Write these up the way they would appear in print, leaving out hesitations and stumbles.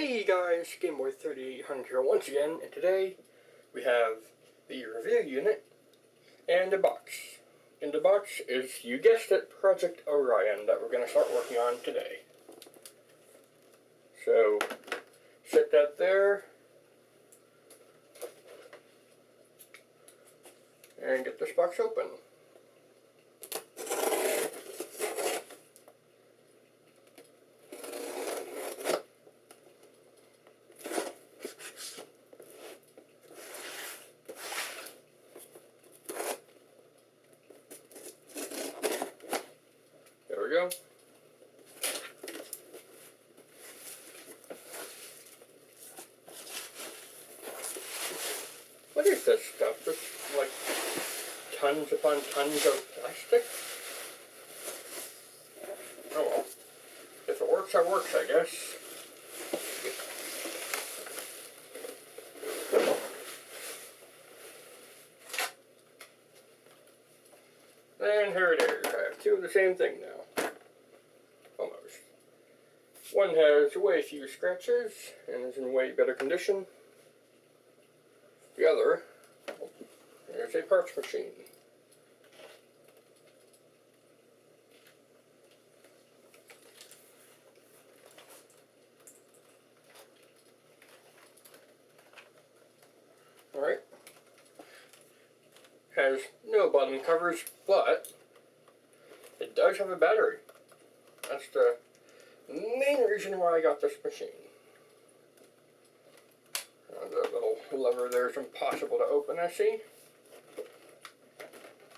Hey guys, GameBoy3800 here once again, and today we have the review unit and a box. In the box is, you guessed it, Project Orion that we're going to start working on today. So, set that there, and get this box open. There we go. What is this stuff? Just like tons upon tons of plastic? Oh well. If it works, it works, I guess. And here it is. I have two of the same thing now. Almost. One has way fewer scratches and is in way better condition. The other is a parts machine. Alright. Has no bottom covers, but it does have a battery. That's the main reason why I got this machine. The little lever there is impossible to open, I see.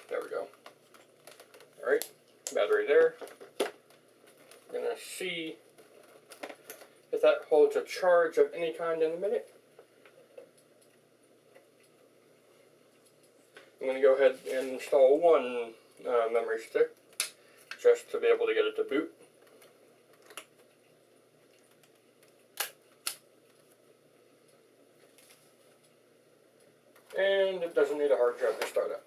There we go. Alright, battery there. I'm going to see if that holds a charge of any kind in a minute. I'm going to go ahead and install one memory stick, just to be able to get it to boot. And it doesn't need a hard drive to start up.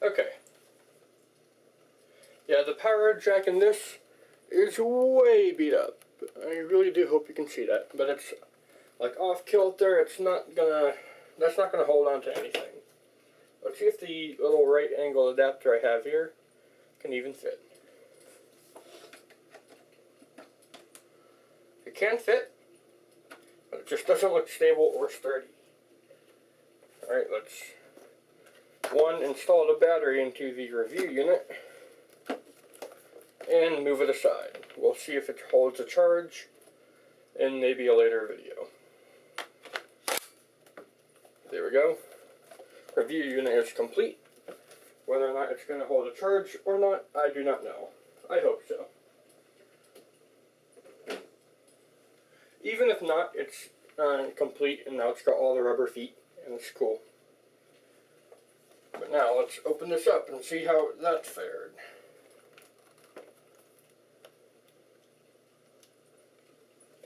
Okay. Yeah, the power jack in this is way beat up. I really do hope you can see that, but it's like off kilter. It's not gonna, that's not gonna hold on to anything. Let's see if the little right angle adapter I have here can even fit. It can fit, but it just doesn't look stable or sturdy. Alright, let's install the battery into the review unit and move it aside. We'll see if it holds a charge in maybe a later video. There we go. Review unit is complete. Whether or not it's going to hold a charge or not, I do not know. I hope so. Even if not, it's complete, and now it's got all the rubber feet, and it's cool. But now let's open this up and see how that fared.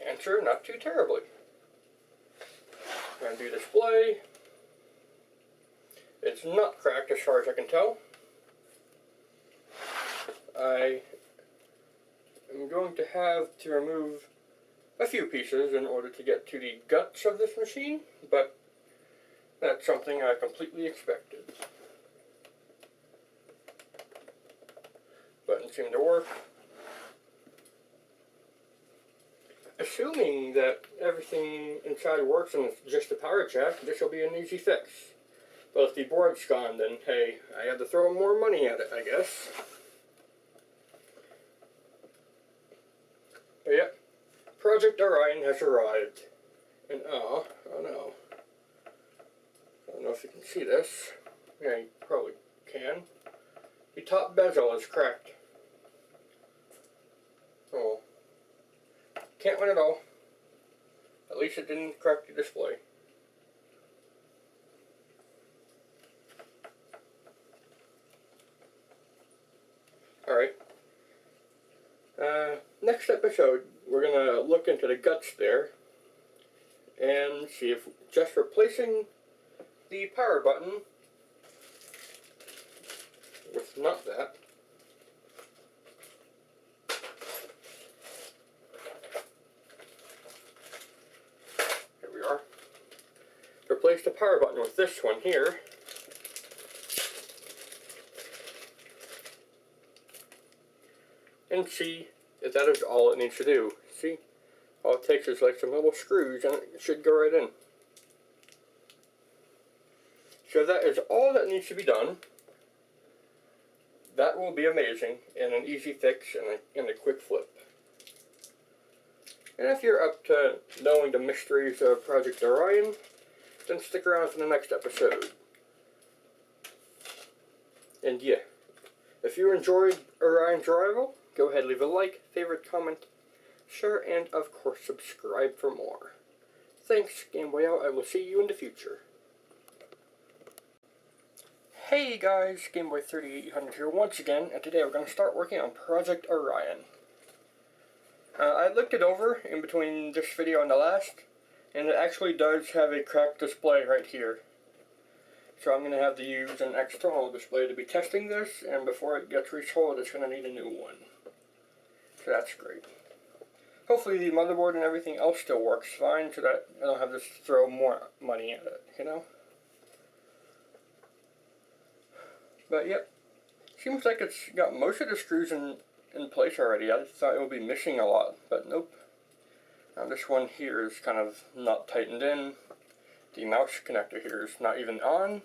Answer, not too terribly. I'm going to do display. It's not cracked as far as I can tell. I am going to have to remove a few pieces in order to get to the guts of this machine, but that's something I completely expected. Buttons seem to work. Assuming that everything inside works and it's just a power jack, this will be an easy fix. But if the board's gone, then hey, I had to throw more money at it, I guess. But yeah, Project Orion has arrived. And oh no. I don't know if you can see this. Yeah, you probably can. The top bezel is cracked. Oh. Can't win it all. At least it didn't crack the display. Alright. Next episode, we're going to look into the guts there and see if just replacing the power button not that. Here we are. Replace the power button with this one here. And see if that is all it needs to do. See? All it takes is like some little screws and it should go right in. So that is all that needs to be done. That will be amazing and an easy fix and a quick flip. And if you're up to knowing the mysteries of Project Orion, then stick around for the next episode. And yeah, if you enjoyed Orion's arrival, go ahead, leave a like, favorite, comment, share, and of course subscribe for more. Thanks, Game Boy Out. I will see you in the future. Hey guys, Game Boy 3800 here once again, and today we're going to start working on Project Orion. I looked it over in between this video and the last, and it actually does have a cracked display right here. So I'm going to have to use an external display to be testing this, and before it gets resold, it's going to need a new one. So that's great. Hopefully the motherboard and everything else still works fine, so that I don't have to throw more money at it, you know? But yep, seems like it's got most of the screws in place already. I thought it would be missing a lot, but nope. Now this one here is kind of not tightened in. The mouse connector here is not even on.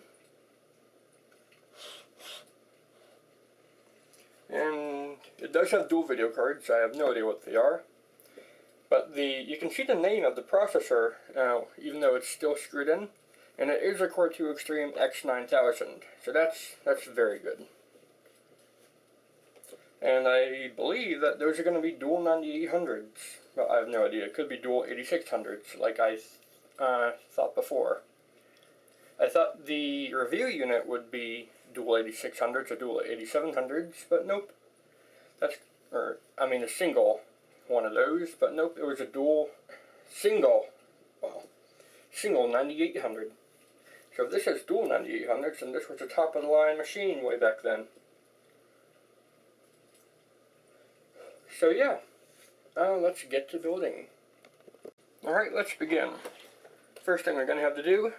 And it does have dual video cards. I have no idea what they are. But you can see the name of the processor now, even though it's still screwed in. And it is a Core 2 Extreme X9000, so that's very good. And I believe that those are going to be dual 9800s. Well, I have no idea. It could be dual 8600s, like I thought before. I thought the review unit would be dual 8600s or dual 8700s, but nope. A single one of those, but nope, it was a single 9800. So if this is dual 9800s, then this was a top-of-the-line machine way back then. So yeah, let's get to building. Alright, let's begin. First thing we're going to have to do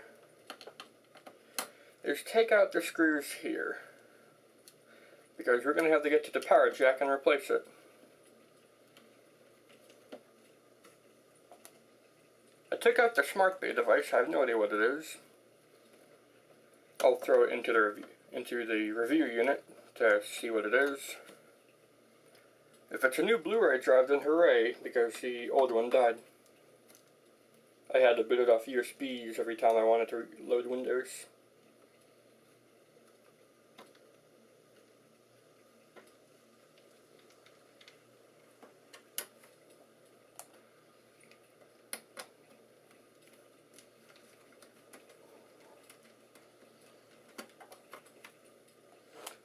is take out the screws here, because we're going to have to get to the power jack and replace it. I took out the Smart Bay device. I have no idea what it is. I'll throw it into the review unit to see what it is. If it's a new Blu-ray drive, then hooray, because the old one died. I had to boot it off USBs every time I wanted to load Windows.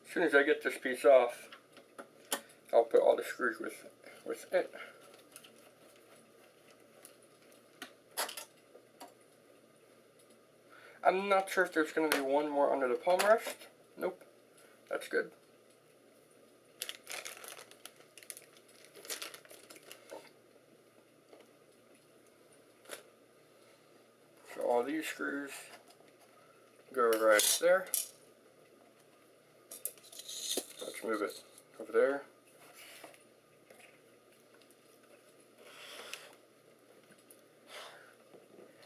As soon as I get this piece off, I'll put all the screws with it. I'm not sure if there's going to be one more under the palm rest. Nope. That's good. So all these screws go right there. Let's move it over there.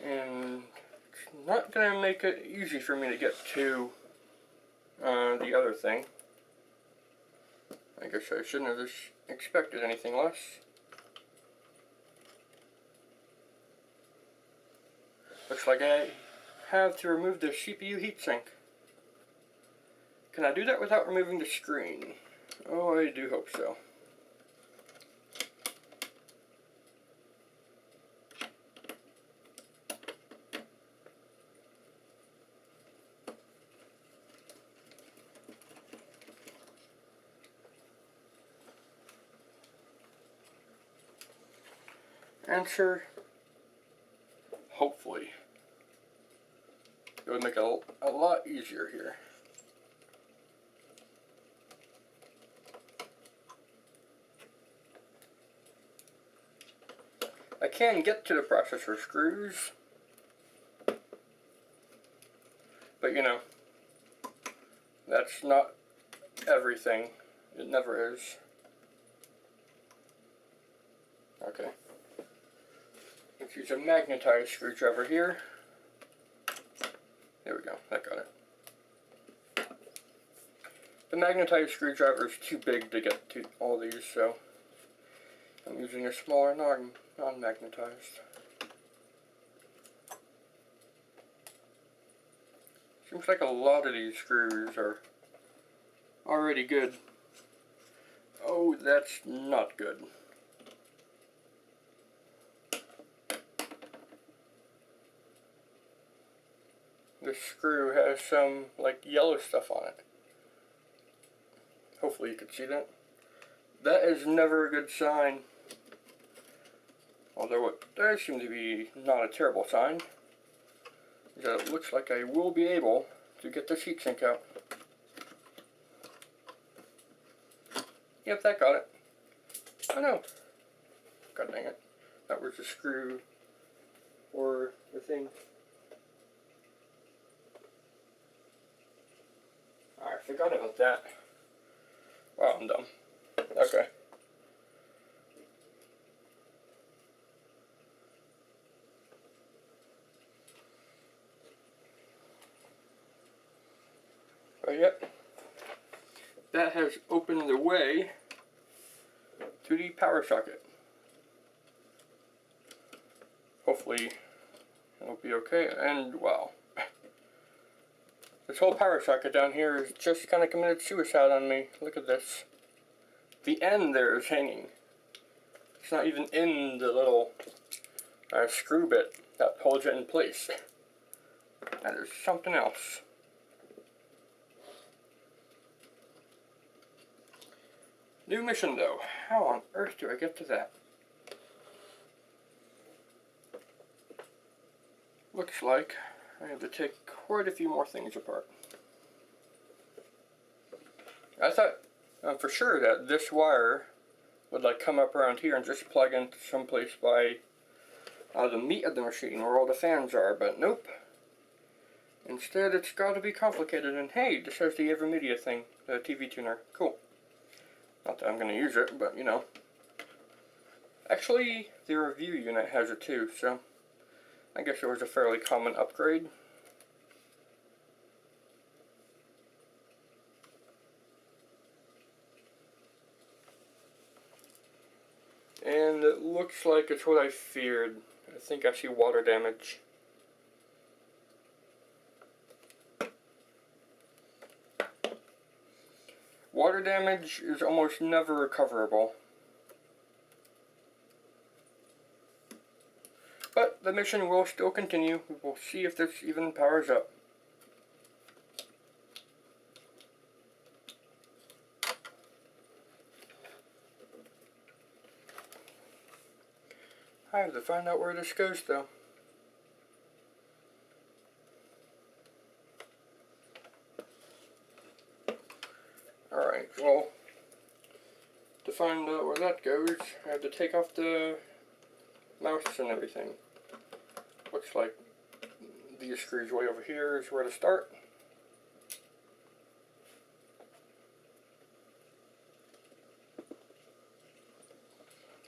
And it's not going to make it easy for me to get to the other thing. I guess I shouldn't have expected anything less. Looks like I have to remove the CPU heatsink. Can I do that without removing the screen? Oh, I do hope so. Answer, hopefully. It would make it a lot easier here. can get to the processor screws, but you know, that's not everything. It never is. Okay. Let's use a magnetized screwdriver here. There we go, that got it. The magnetized screwdriver is too big to get to all these, so I'm using a smaller non-magnetized. Seems like a lot of these screws are already good. Oh, that's not good. This screw has some, like, yellow stuff on it. Hopefully you can see that. That is never a good sign. Although it does seem to be not a terrible sign. That it looks like I will be able to get the heatsink out. Yep, that got it. Oh no. God dang it. That was the screw or the thing. I forgot about that. Wow, I'm dumb. Okay. But yep. That has opened the way to the power socket. Hopefully it'll be okay. And wow. This whole power socket down here is just kind of committed suicide on me. Look at this. The end there is hanging. It's not even in the little screw bit that holds it in place. That is something else. New mission though. How on earth do I get to that? Looks like I have to take quite a few more things apart. I thought for sure that this wire would like come up around here and just plug into someplace by the meat of the machine where all the fans are, but nope. Instead it's got to be complicated, and hey, this has the AverMedia thing, the TV tuner. Cool. Not that I'm going to use it, but you know. Actually, the review unit has it too, so I guess it was a fairly common upgrade. And it looks like it's what I feared. I think I see water damage. Water damage is almost never recoverable. But the mission will still continue. We'll see if this even powers up. I have to find out where this goes though. Alright, well, to find out where that goes, I have to take off the mouse and everything. Looks like these screws way over here is where to start.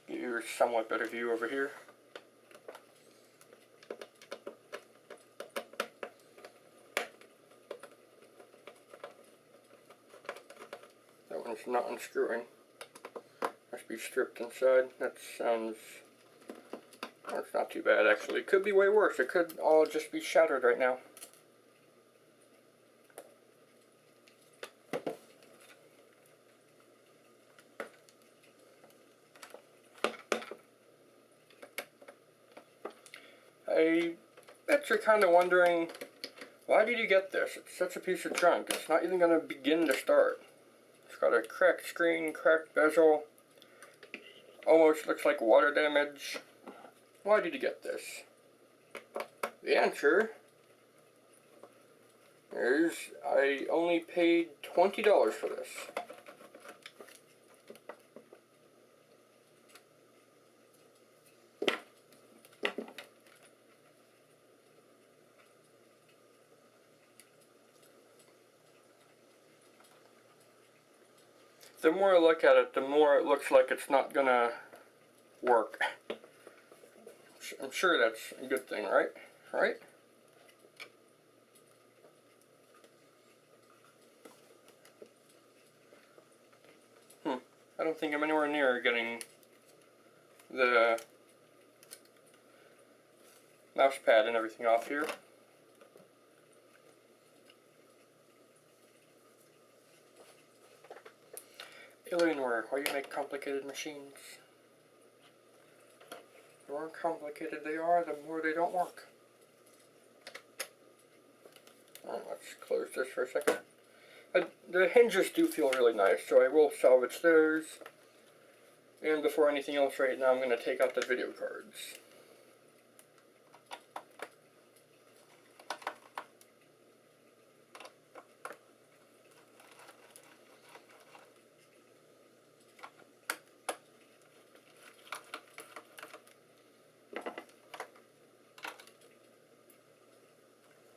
Give you a somewhat better view over here. That one's not unscrewing. Must be stripped inside. That sounds... That's not too bad actually. It could be way worse. It could all just be shattered right now. I bet you're kind of wondering, why did you get this? It's such a piece of junk. It's not even going to begin to start. It's got a cracked screen, cracked bezel. Almost looks like water damage. Why did you get this? The answer is I only paid $20 for this. the more I look at it, the more it looks like it's not gonna work. I'm sure that's a good thing, right? Right? I don't think I'm anywhere near getting the mouse pad and everything off here. Alienware, why you make complicated machines? The more complicated they are, the more they don't work. Let's close this for a second. The hinges do feel really nice, so I will salvage those. And before anything else right now, I'm going to take out the video cards.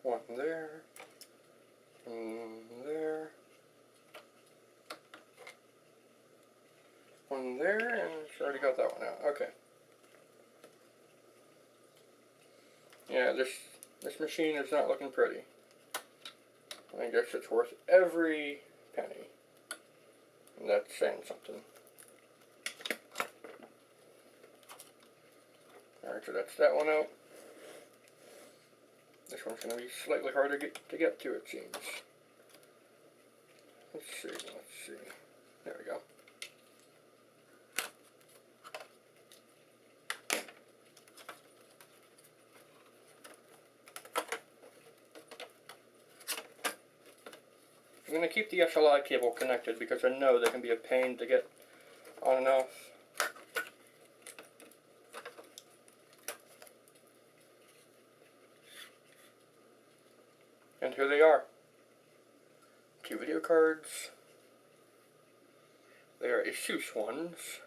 One there, and there, one there, and it's already got that one out. Okay. Yeah, this machine is not looking pretty. I guess it's worth every penny. And that's saying something. Alright, so that's that one out. This one's going to be slightly harder to get to, it seems. Let's see. There we go. I'm going to keep the SLI cable connected because I know they can be a pain to get on and off. And here they are. 2 video cards. They are ASUS ones.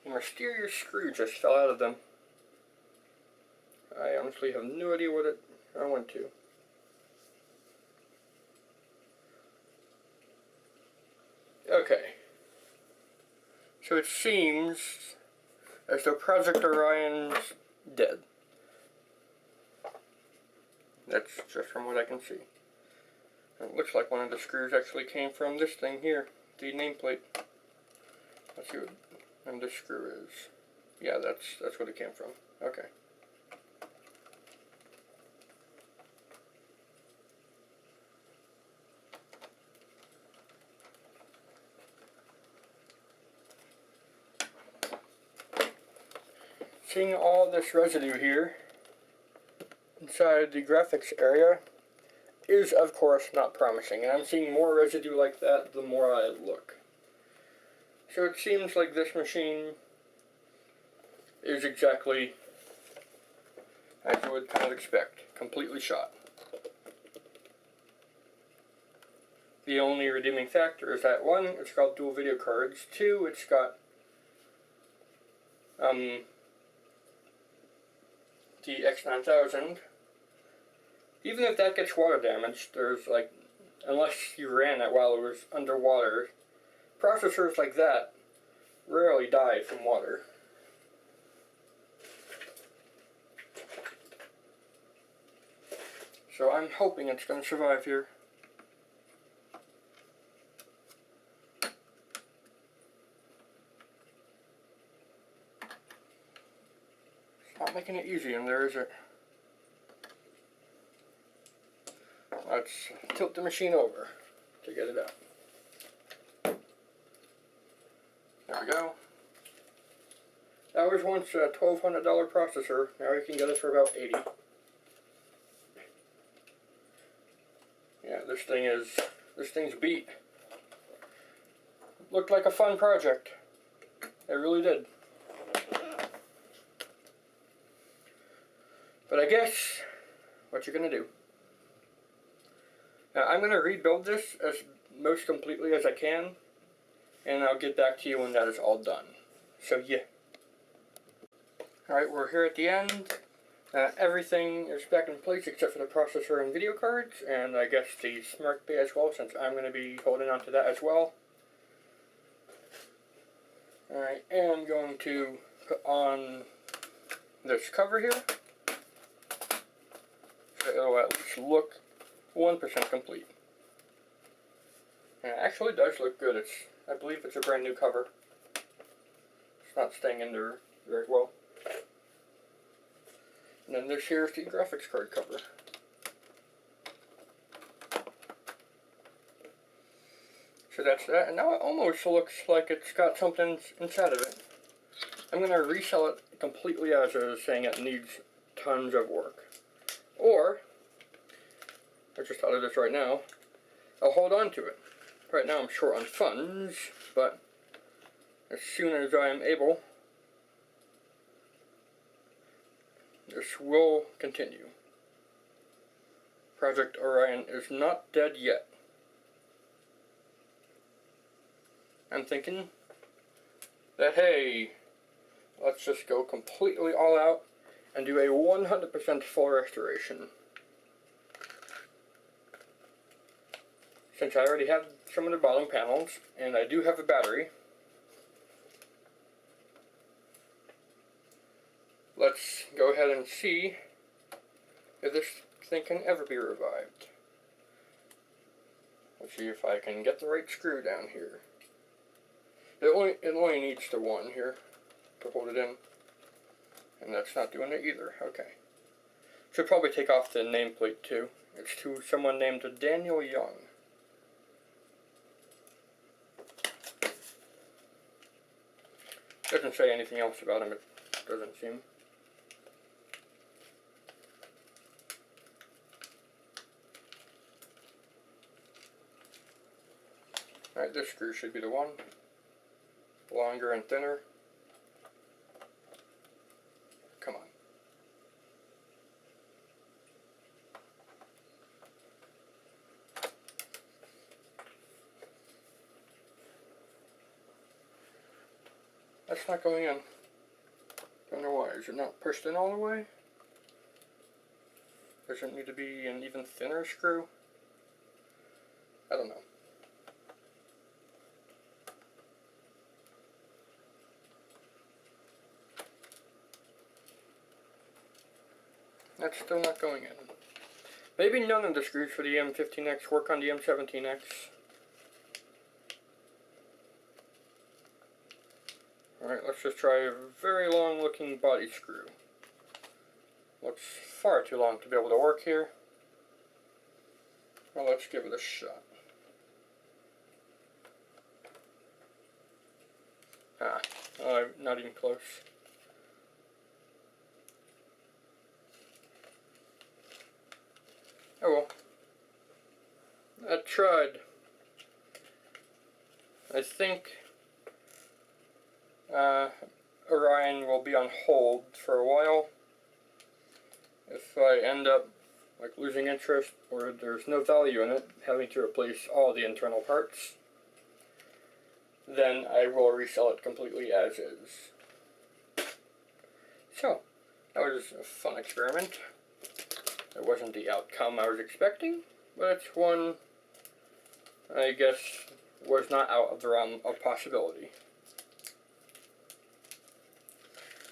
A mysterious screw just fell out of them. I honestly have no idea what I went to. Okay. So it seems as though Project Orion's dead. That's just from what I can see. It looks like one of the screws actually came from this thing here, the nameplate. Let's see what this screw is. Yeah, that's what it came from. Okay. Seeing all this residue here inside the graphics area is of course not promising, and I'm seeing more residue like that the more I look. So it seems like this machine is exactly as you would kind of expect, completely shot. The only redeeming factor is that 1, it's got dual video cards, 2, it's got the X9000. Even if that gets water damage, there's like, unless you ran it while it was underwater, processors like that rarely die from water. So I'm hoping it's going to survive here. It's not making it easy in there, is it? Let's tilt the machine over to get it out. There we go. That was once a $1,200 processor. Now you can get it for about $80. Yeah, this thing's beat. Looked like a fun project. It really did. But I guess what you're gonna do. Now I'm gonna rebuild this as most completely as I can. and I'll get back to you when that is all done. So yeah. Alright, we're here at the end. Everything is back in place except for the processor and video cards, and I guess the Smart Bay as well, since I'm going to be holding on to that as well. I am going to put on this cover here, so it'll at least look 1% complete. And it actually does look good. I believe it's a brand new cover. It's not staying in there very well. And then this here is the graphics card cover. So that's that, and now it almost looks like it's got something inside of it. I'm going to resell it completely as is, saying it needs tons of work. Or, I just thought of this right now, I'll hold on to it. Right now I'm short on funds, but as soon as I am able, this will continue. Project Orion is not dead yet. I'm thinking that, hey, let's just go completely all out and do a 100% full restoration. Since I already have some of the bottom panels, and I do have a battery, let's go ahead and see if this thing can ever be revived. Let's see if I can get the right screw down here. It only needs the one here to hold it in, and that's not doing it either. Okay. Should probably take off the nameplate too. It's to someone named Daniel Young. Doesn't say anything else about him, it doesn't seem. Alright, this screw should be the one. Longer and thinner. Come on. That's not going in. Don't know why. Is it not pushed in all the way? Does it need to be an even thinner screw? I don't know. That's still not going in. Maybe none of the screws for the M15X work on the M17X. Alright, let's just try a very long looking body screw. Looks far too long to be able to work here. Well, let's give it a shot. Not even close. Oh well. I tried. I think Orion will be on hold for a while. If I end up like losing interest or there's no value in it, having to replace all the internal parts, then I will resell it completely as is. So, that was a fun experiment. It wasn't the outcome I was expecting, but it's one I guess was not out of the realm of possibility.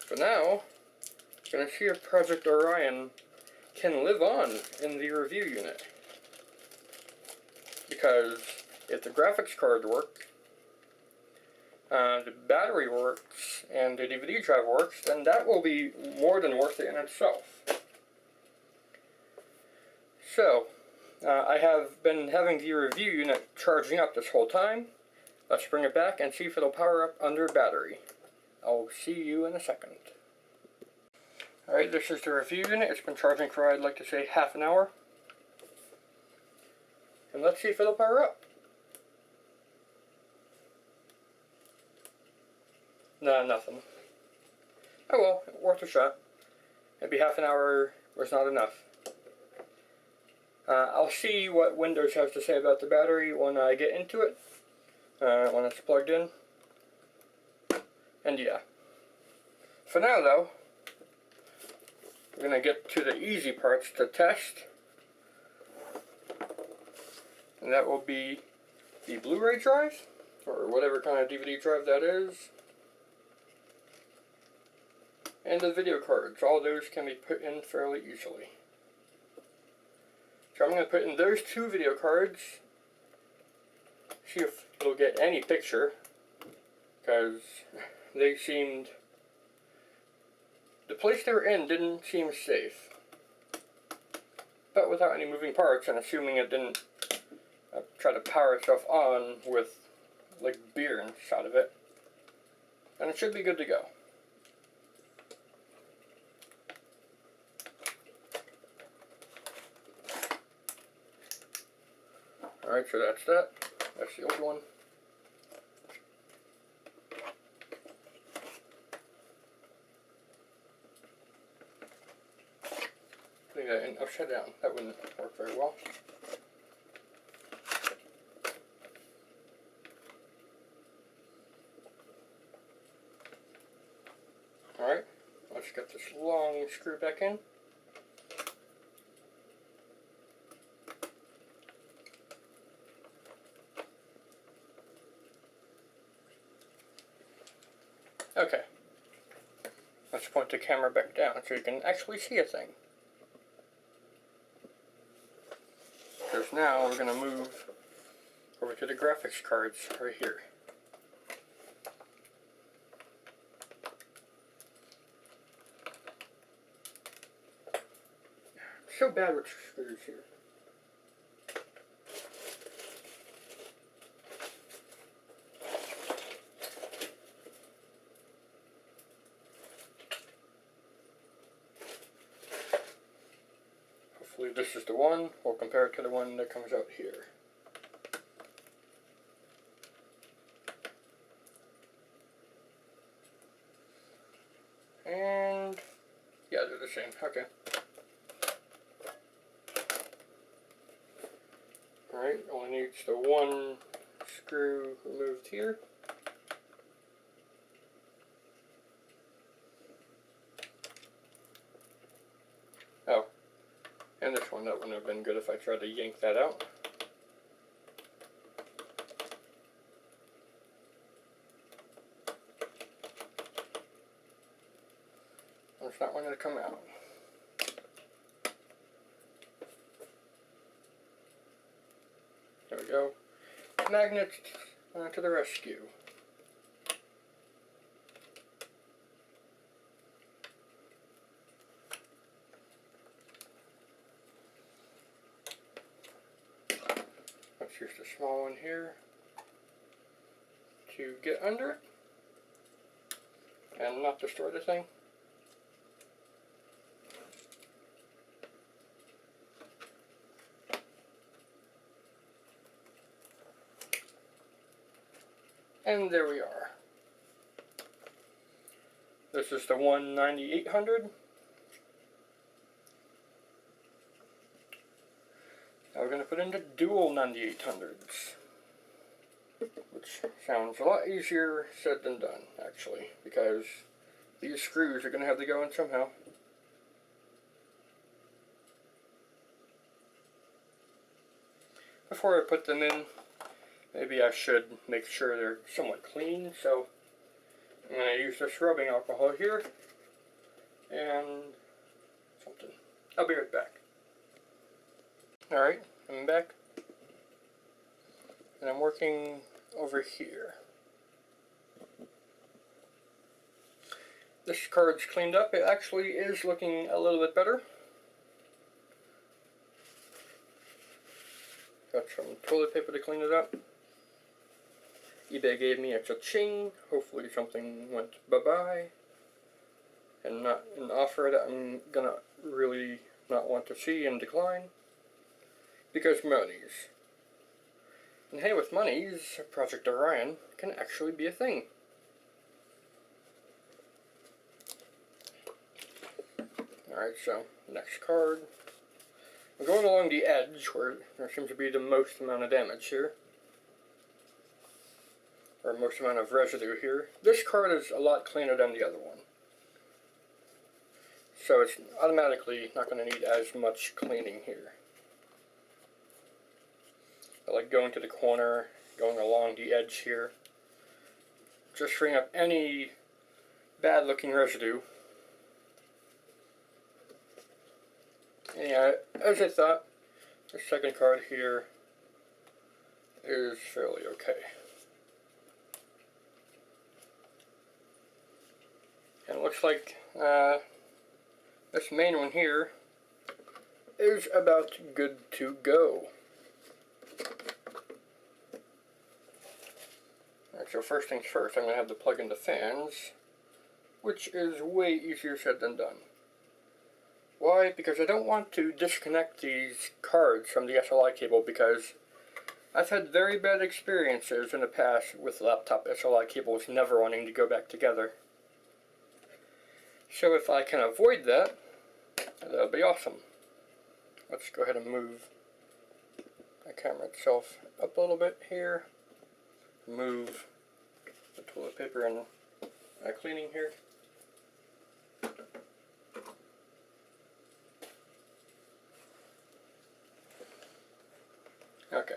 So now, I'm going to see if Project Orion can live on in the review unit. Because if the graphics card works, the battery works, and the DVD drive works, then that will be more than worth it in itself. So, I have been having the review unit charging up this whole time. Let's bring it back and see if it'll power up under battery. I'll see you in a second. Alright, this is the review unit. It's been charging for, I'd like to say, half an hour. And let's see if it'll power up. Nah, nothing. Oh well, worth a shot. Maybe half an hour was not enough. I'll see what Windows has to say about the battery when I get into it. when it's plugged in. And yeah. For now though, we're going to get to the easy parts to test. And that will be the Blu-ray drive, or whatever kind of DVD drive that is. And the video cards. All those can be put in fairly easily. So I'm going to put in those two video cards. See if it'll get any picture. Because they seemed... the place they were in didn't seem safe. But without any moving parts, and assuming it didn't try to power itself on with like beer inside of it, then it should be good to go. Alright, so that's that. That's the old one. Putting that in upside down, that wouldn't work very well. Alright, let's get this long screw back in. Okay, let's point the camera back down so you can actually see a thing. Because now we're going to move over to the graphics cards right here. So bad with screws here. Hopefully this is the one. We'll compare it to the one that comes out here. And yeah, they're the same. Okay. Alright, only needs the one screw removed here. Oh, and this one, that wouldn't have been good if I tried to yank that out. It's not going to come out. There we go. Magnets to the rescue. Let's use the small one here to get under it and not destroy the thing. And there we are. This is the one 9800. Now we're going to put in the dual 9800s, which sounds a lot easier said than done, actually, because these screws are going to have to go in somehow. Before I put them in, maybe I should make sure they're somewhat clean, so I'm going to use this rubbing alcohol here and something. I'll be right back. Alright, I'm back. And I'm working over here. This card's cleaned up. It actually is looking a little bit better. Got some toilet paper to clean it up. eBay gave me a cha-ching. Hopefully something went bye-bye. And not an offer that I'm gonna really not want to see and decline. Because monies. And hey, with monies, Project Orion can actually be a thing. Alright, so, next card. I'm going along the edge where there seems to be the most amount of damage here. or most amount of residue here. This card is a lot cleaner than the other one, so it's automatically not going to need as much cleaning here. But like going to the corner, going along the edge here, just freeing up any bad looking residue. And yeah, as I thought, the second card here is fairly okay. And it looks like this main one here is about good to go. Alright, so first things first, I'm going to have to plug in the fans, which is way easier said than done. Why? Because I don't want to disconnect these cards from the SLI cable, because I've had very bad experiences in the past with laptop SLI cables never wanting to go back together. So if I can avoid that, that would be awesome. Let's go ahead and move the camera itself up a little bit here. Move the toilet paper and cleaning here. Okay.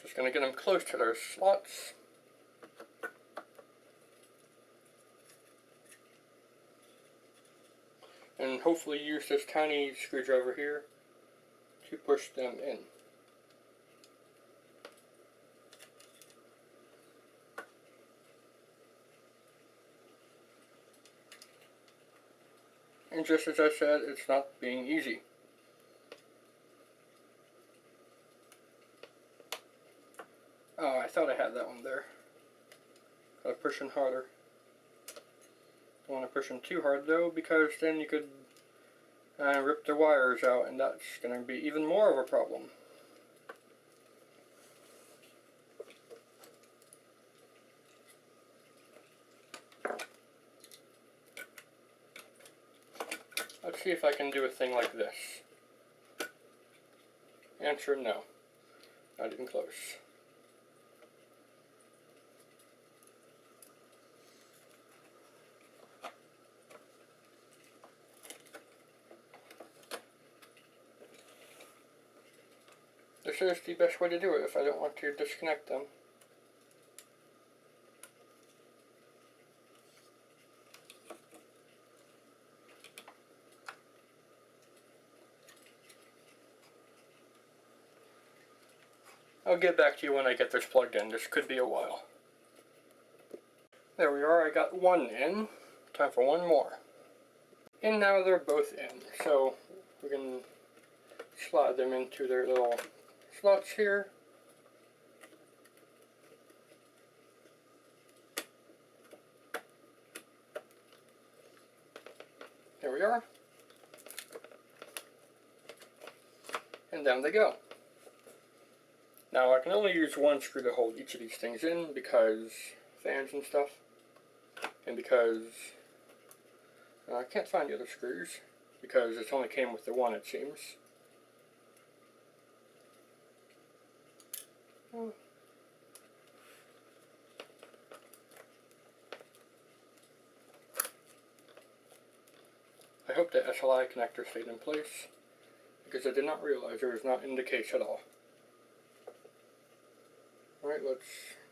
Just going to get them close to their slots. And hopefully use this tiny screwdriver here to push them in. And just as I said, it's not being easy. Oh, I thought I had that one there. Gotta push in harder. Don't want to push them too hard though, because then you could rip the wires out, and that's going to be even more of a problem. Let's see if I can do a thing like this. Answer no. Not even close. This is the best way to do it if I don't want to disconnect them. I'll get back to you when I get this plugged in. This could be a while. There we are, I got one in. Time for one more. And now they're both in. So we can slide them into their little slots here. There we are. And down they go. Now I can only use one screw to hold each of these things in, because fans and stuff, and because I can't find the other screws, because it only came with the one, it seems. I hope the SLI connector stayed in place, because I did not realize it was not in the case at all. Alright, let's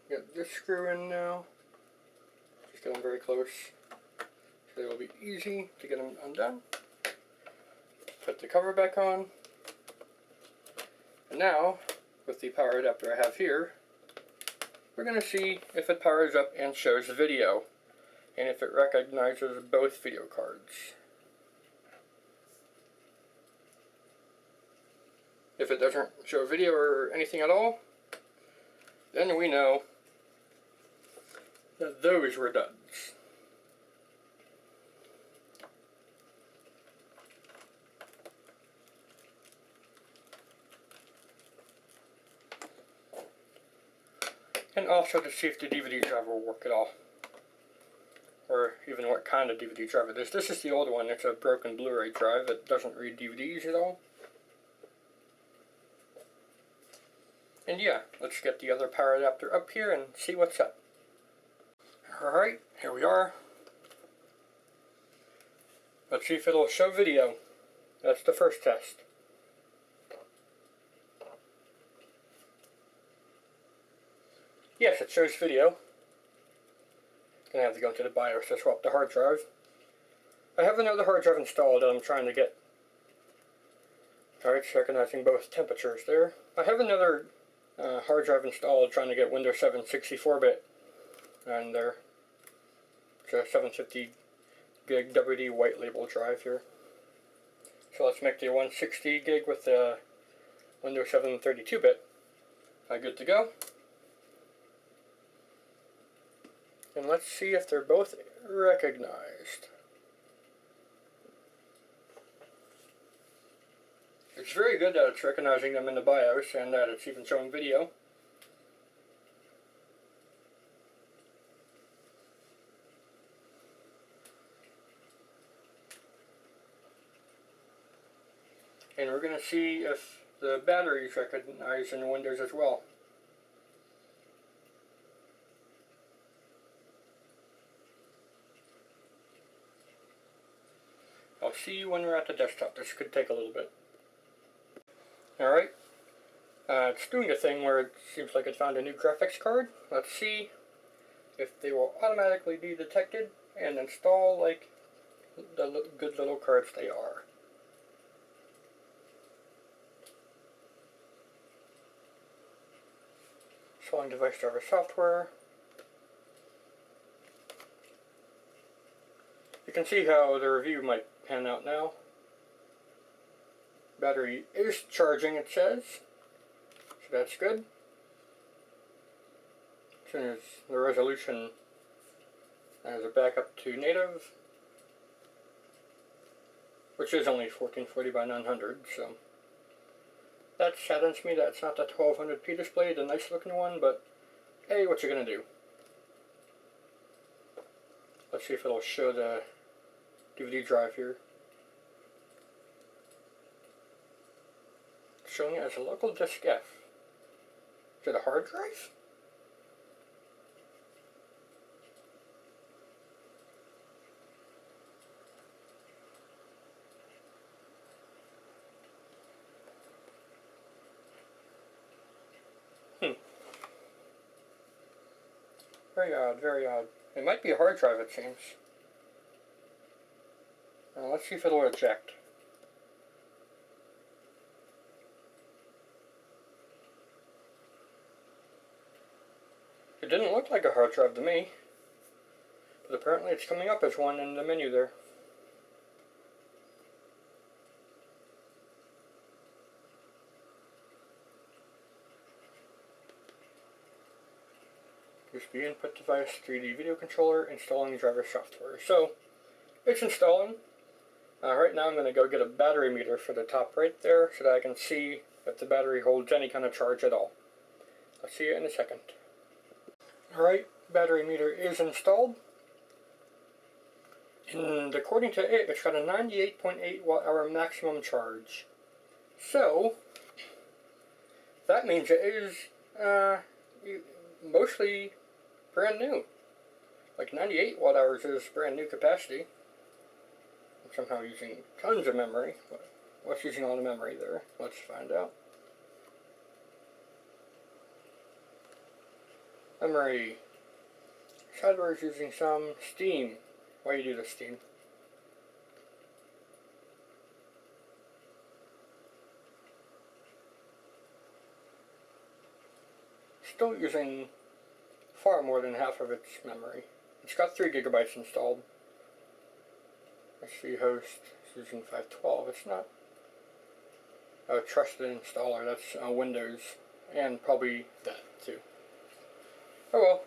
get this screw in now. Just get them very close, so they will be easy to get them undone. Put the cover back on. And now, with the power adapter I have here, we're going to see if it powers up and shows video, and if it recognizes both video cards. If it doesn't show video or anything at all, then we know that those were duds. And also to see if the DVD drive will work at all. Or even what kind of DVD drive it is. This is the old one. It's a broken Blu-ray drive that doesn't read DVDs at all. And yeah, let's get the other power adapter up here and see what's up. Alright, here we are. Let's see if it'll show video. That's the first test. Yes, it shows video. Gonna have to go into the BIOS to swap the hard drive. I have another hard drive installed that I'm trying to get. Alright, it's recognizing both temperatures there. I have another hard drive installed trying to get Windows 7 64-bit. And there. It's a 750 gig WD white label drive here. So let's make the 160 gig with the Windows 7 32-bit. Good to go. And let's see if they're both recognized. It's very good that it's recognizing them in the BIOS and that it's even showing video. And we're going to see if the battery is recognized in Windows as well. I'll see you when we're at the desktop. This could take a little bit. Alright. It's doing a thing where it seems like it found a new graphics card. Let's see if they will automatically be detected and install like the good little cards they are. Installing device driver software. You can see how the review might pan out now. Battery is charging, it says, so that's good. As soon as the resolution has a backup to native, which is only 1440 by 900, so that saddens me that it's not the 1200p display, the nice looking one, but hey, what you gonna do? Let's see if it'll show the DVD drive here. Showing it as a local disk F. Is it a hard drive? Very odd, very odd. It might be a hard drive, it seems. Now let's see if it'll eject. It didn't look like a hard drive to me, but apparently it's coming up as one in the menu there. USB input device, 3D video controller, installing driver software. So, it's installing. Right now I'm going to go get a battery meter for the top right there so that I can see if the battery holds any kind of charge at all. I'll see you in a second. Alright, battery meter is installed. And according to it, it's got a 98.8 watt-hour maximum charge. So, that means it is mostly brand new. Like 98 watt-hours is brand new capacity. I'm somehow using tons of memory. What's using all the memory there? Let's find out. Memory. Hardware is using some Steam. Why do you do this, Steam? Still using far more than half of its memory. It's got 3 gigabytes installed. SV host is using 512. It's not a trusted installer. That's Windows, and probably that too. Oh well.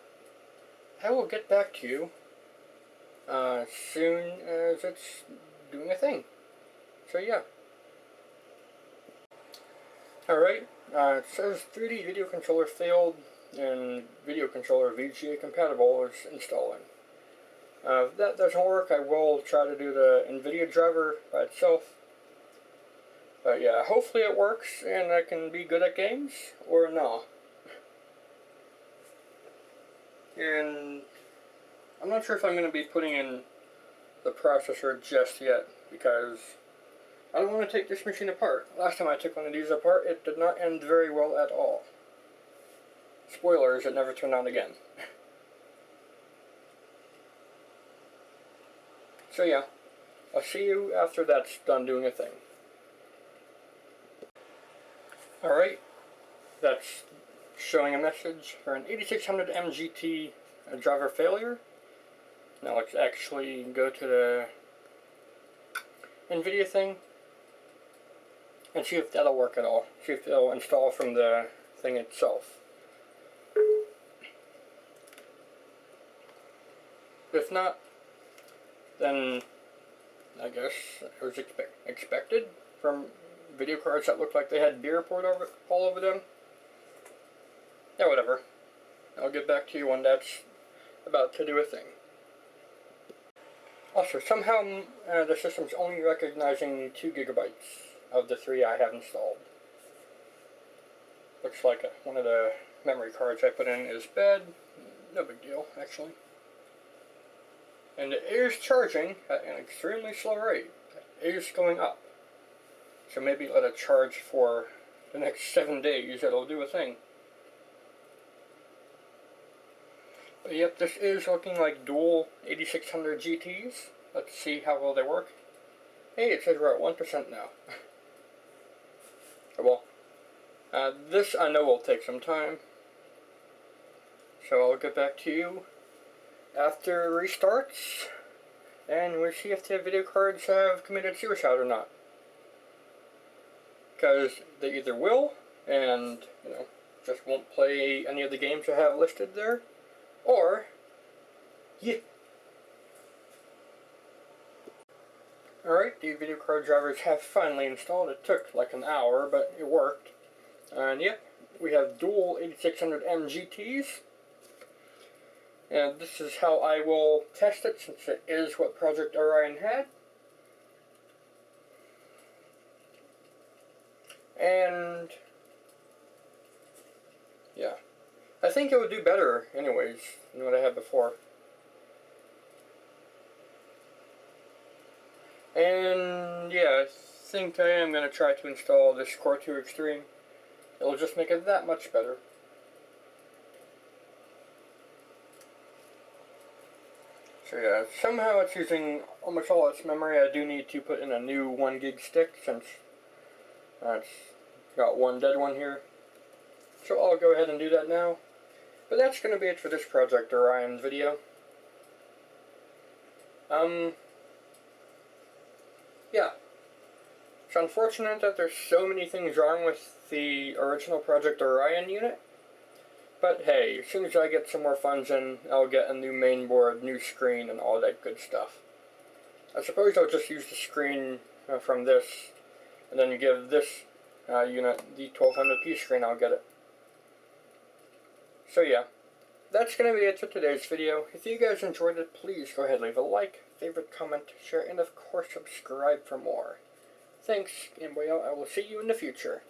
I will get back to you as soon as it's doing a thing. So yeah. Alright, it says 3D video controller failed and video controller VGA compatible is installing. If that doesn't work, I will try to do the NVIDIA driver by itself. But yeah, hopefully it works and I can be good at games, or no. And I'm not sure if I'm going to be putting in the processor just yet, because I don't want to take this machine apart. Last time I took one of these apart, it did not end very well at all. Spoilers, it never turned on again. So yeah, I'll see you after that's done doing a thing. Alright, that's showing a message for an 8600 MGT driver failure. Now let's actually go to the NVIDIA thing and see if that'll work at all. See if it'll install from the thing itself. If not, then I guess it was expected from video cards that looked like they had beer poured all over them. Yeah, whatever. I'll get back to you when that's about to do a thing. Also, somehow the system's only recognizing 2 gigabytes of the 3 I have installed. Looks like one of the memory cards I put in is bad. No big deal, actually. And it is charging at an extremely slow rate. It is going up. So maybe let it charge for the next 7 days, it'll do a thing. But yep, this is looking like dual 8600 GTs. Let's see how well they work. Hey, it says we're at 1% now. Well, this I know will take some time. So I'll get back to you after it restarts, and we'll see if the video cards have committed suicide or not. Because they either will, and, you know, just won't play any of the games I have listed there, or, yeah. Alright, the video card drivers have finally installed. It took like an hour, but it worked. And yep, we have dual 8600M GTs. And this is how I will test it, since it is what Project Orion had. And yeah, I think it would do better anyways than what I had before. And yeah, I think I am going to try to install this Core 2 Extreme. It'll just make it that much better. So yeah, somehow it's using almost all its memory. I do need to put in a new 1 gig stick, since it's got one dead one here. So I'll go ahead and do that now. But that's going to be it for this Project Orion video. Yeah. It's unfortunate that there's so many things wrong with the original Project Orion unit. But hey, as soon as I get some more funds in, I'll get a new mainboard, new screen, and all that good stuff. I suppose I'll just use the screen from this, and then give this unit the 1200p screen, I'll get it. So yeah, that's going to be it for today's video. If you guys enjoyed it, please go ahead and leave a like, favorite, comment, share, and of course subscribe for more. Thanks, and well, I will see you in the future.